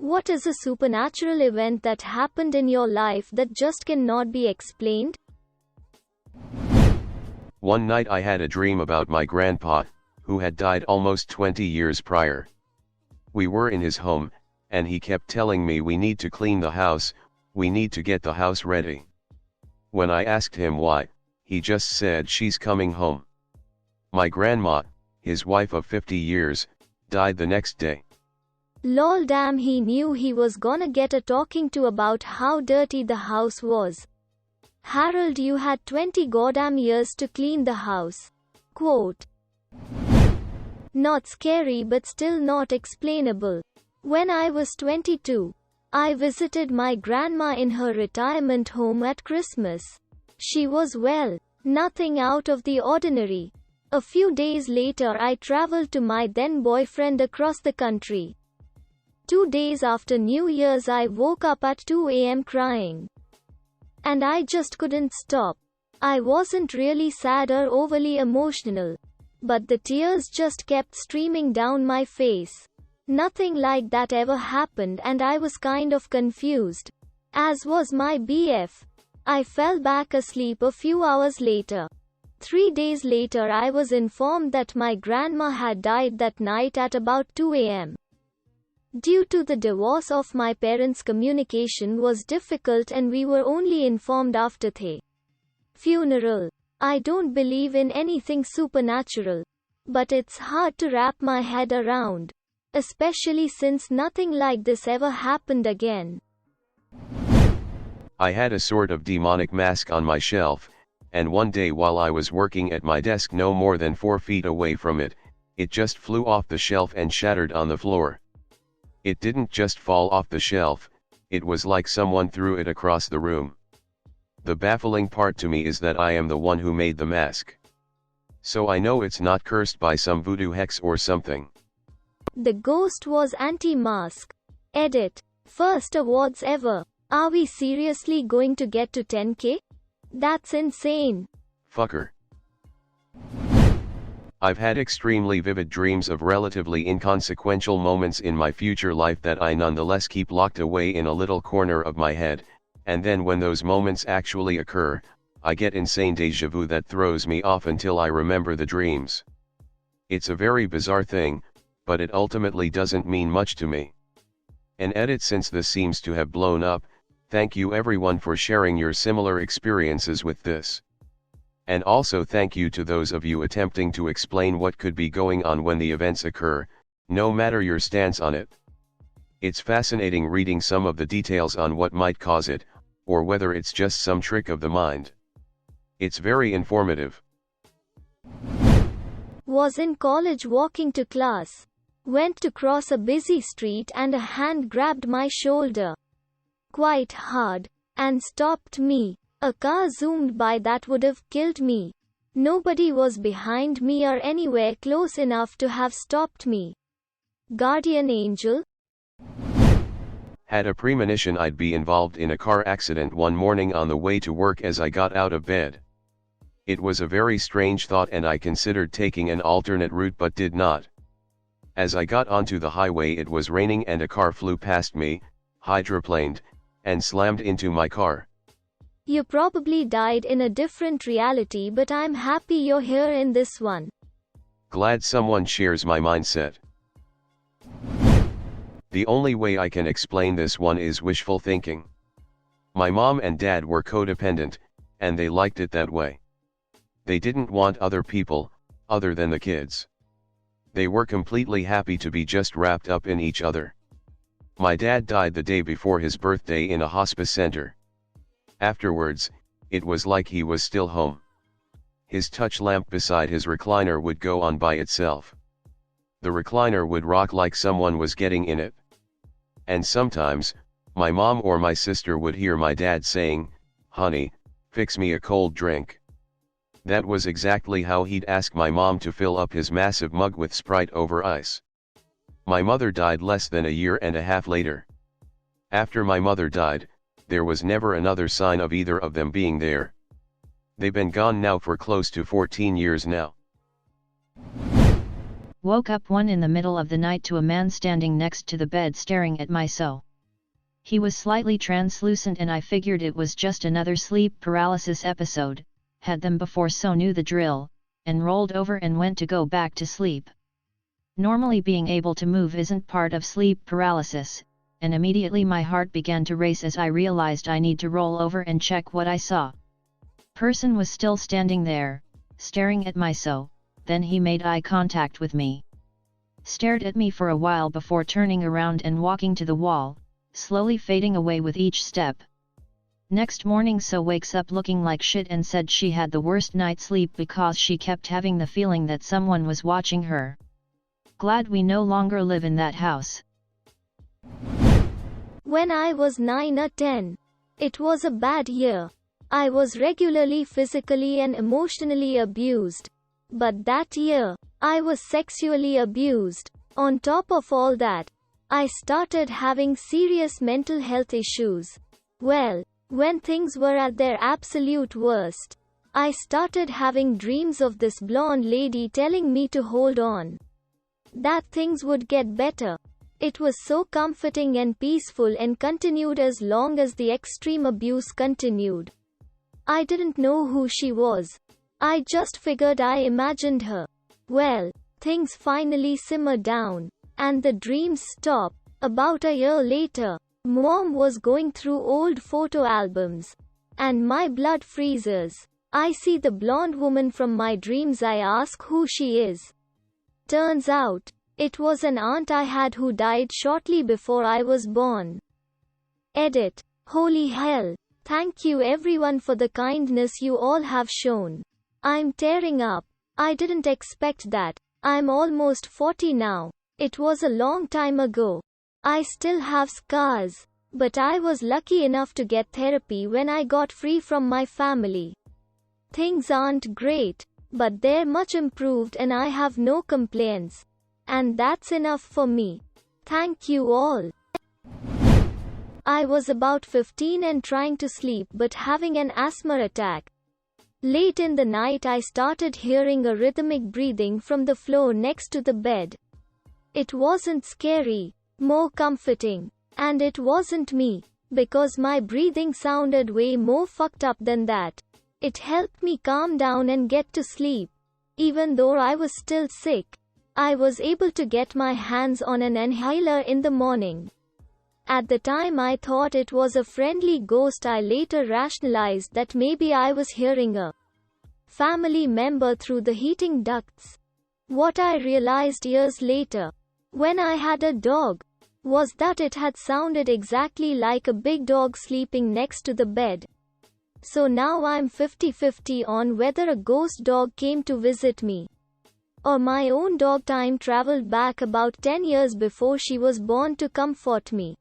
What is a supernatural event that happened in your life that just cannot be explained? One night I had a dream about my grandpa, who had died almost 20 years prior. We were in his home, and he kept telling me we need to clean the house, we need to get the house ready. When I asked him why, he just said she's coming home. My grandma, his wife of 50 years, died the next day. Lol, damn, he knew he was gonna get a talking to about how dirty the house was. Harold, you had 20 goddamn years to clean the house. Quote. Not scary but still not explainable. When I was 22, I visited my grandma in her retirement home at Christmas. She was well, nothing out of the ordinary. A few days later I traveled to my then boyfriend across the country. 2 days after New Year's I woke up at 2 a.m. crying. And I just couldn't stop. I wasn't really sad or overly emotional. But the tears just kept streaming down my face. Nothing like that ever happened and I was kind of confused. As was my BF. I fell back asleep a few hours later. 3 days later I was informed that my grandma had died that night at about 2 a.m. Due to the divorce of my parents, communication was difficult and we were only informed after the funeral. I don't believe in anything supernatural. But it's hard to wrap my head around. Especially since nothing like this ever happened again. I had a sort of demonic mask on my shelf, and one day while I was working at my desk no more than 4 feet away from it, it just flew off the shelf and shattered on the floor. It didn't just fall off the shelf, it was like someone threw it across the room. The baffling part to me is that I am the one who made the mask. So I know it's not cursed by some voodoo hex or something. The ghost was anti-mask. Edit. First awards ever. Are we seriously going to get to 10K? That's insane. Fucker. I've had extremely vivid dreams of relatively inconsequential moments in my future life that I nonetheless keep locked away in a little corner of my head, and then when those moments actually occur, I get insane deja vu that throws me off until I remember the dreams. It's a very bizarre thing, but it ultimately doesn't mean much to me. An edit. Since this seems to have blown up, thank you everyone for sharing your similar experiences with this. And also thank you to those of you attempting to explain what could be going on when the events occur, no matter your stance on it. It's fascinating reading some of the details on what might cause it, or whether it's just some trick of the mind. It's very informative. Was in college walking to class. Went to cross a busy street and a hand grabbed my shoulder. Quite hard. And stopped me. A car zoomed by that would have killed me. Nobody was behind me or anywhere close enough to have stopped me. Guardian angel? Had a premonition I'd be involved in a car accident one morning on the way to work as I got out of bed. It was a very strange thought and I considered taking an alternate route but did not. As I got onto the highway it was raining and a car flew past me, hydroplaned, and slammed into my car. You probably died in a different reality, but I'm happy you're here in this one. Glad someone shares my mindset. The only way I can explain this one is wishful thinking. My mom and dad were codependent, and they liked it that way. They didn't want other people, other than the kids. They were completely happy to be just wrapped up in each other. My dad died the day before his birthday in a hospice center. Afterwards, it was like he was still home. His touch lamp beside his recliner would go on by itself. The recliner would rock like someone was getting in it. And sometimes, my mom or my sister would hear my dad saying, "Honey, fix me a cold drink." That was exactly how he'd ask my mom to fill up his massive mug with Sprite over ice. My mother died less than a year and a half later. After my mother died, there was never another sign of either of them being there. They've been gone now for close to 14 years now. Woke up one in the middle of the night to a man standing next to the bed staring at my so. He was slightly translucent and I figured it was just another sleep paralysis episode, had them before so knew the drill, and rolled over and went to go back to sleep. Normally being able to move isn't part of sleep paralysis, and immediately my heart began to race as I realized I need to roll over and check what I saw. Person was still standing there, staring at my so, then he made eye contact with me. Stared at me for a while before turning around and walking to the wall, slowly fading away with each step. Next morning so wakes up looking like shit and said she had the worst night's sleep because she kept having the feeling that someone was watching her. Glad we no longer live in that house. When I was 9 or 10, it was a bad year. I was regularly physically and emotionally abused. But that year, I was sexually abused. On top of all that, I started having serious mental health issues. Well, when things were at their absolute worst, I started having dreams of this blonde lady telling me to hold on. That things would get better. It was so comforting and peaceful and continued as long as the extreme abuse continued. I didn't know who she was. I just figured I imagined her. Well, things finally simmered down, and the dreams stopped. About a year later, Mom was going through old photo albums, and my blood freezes. I see the blonde woman from my dreams. I ask who she is. Turns out, it was an aunt I had who died shortly before I was born. Edit. Holy hell. Thank you everyone for the kindness you all have shown. I'm tearing up. I didn't expect that. I'm almost 40 now. It was a long time ago. I still have scars. But I was lucky enough to get therapy when I got free from my family. Things aren't great, but they're much improved and I have no complaints. And that's enough for me. Thank you all. I was about 15 and trying to sleep but having an asthma attack. Late in the night I started hearing a rhythmic breathing from the floor next to the bed. It wasn't scary, more comforting. And it wasn't me, because my breathing sounded way more fucked up than that. It helped me calm down and get to sleep. Even though I was still sick, I was able to get my hands on an inhaler in the morning. At the time I thought it was a friendly ghost. I later rationalized that maybe I was hearing a family member through the heating ducts. What I realized years later, when I had a dog, was that it had sounded exactly like a big dog sleeping next to the bed. So now I'm 50-50 on whether a ghost dog came to visit me, or my own dog time traveled back about 10 years before she was born to comfort me.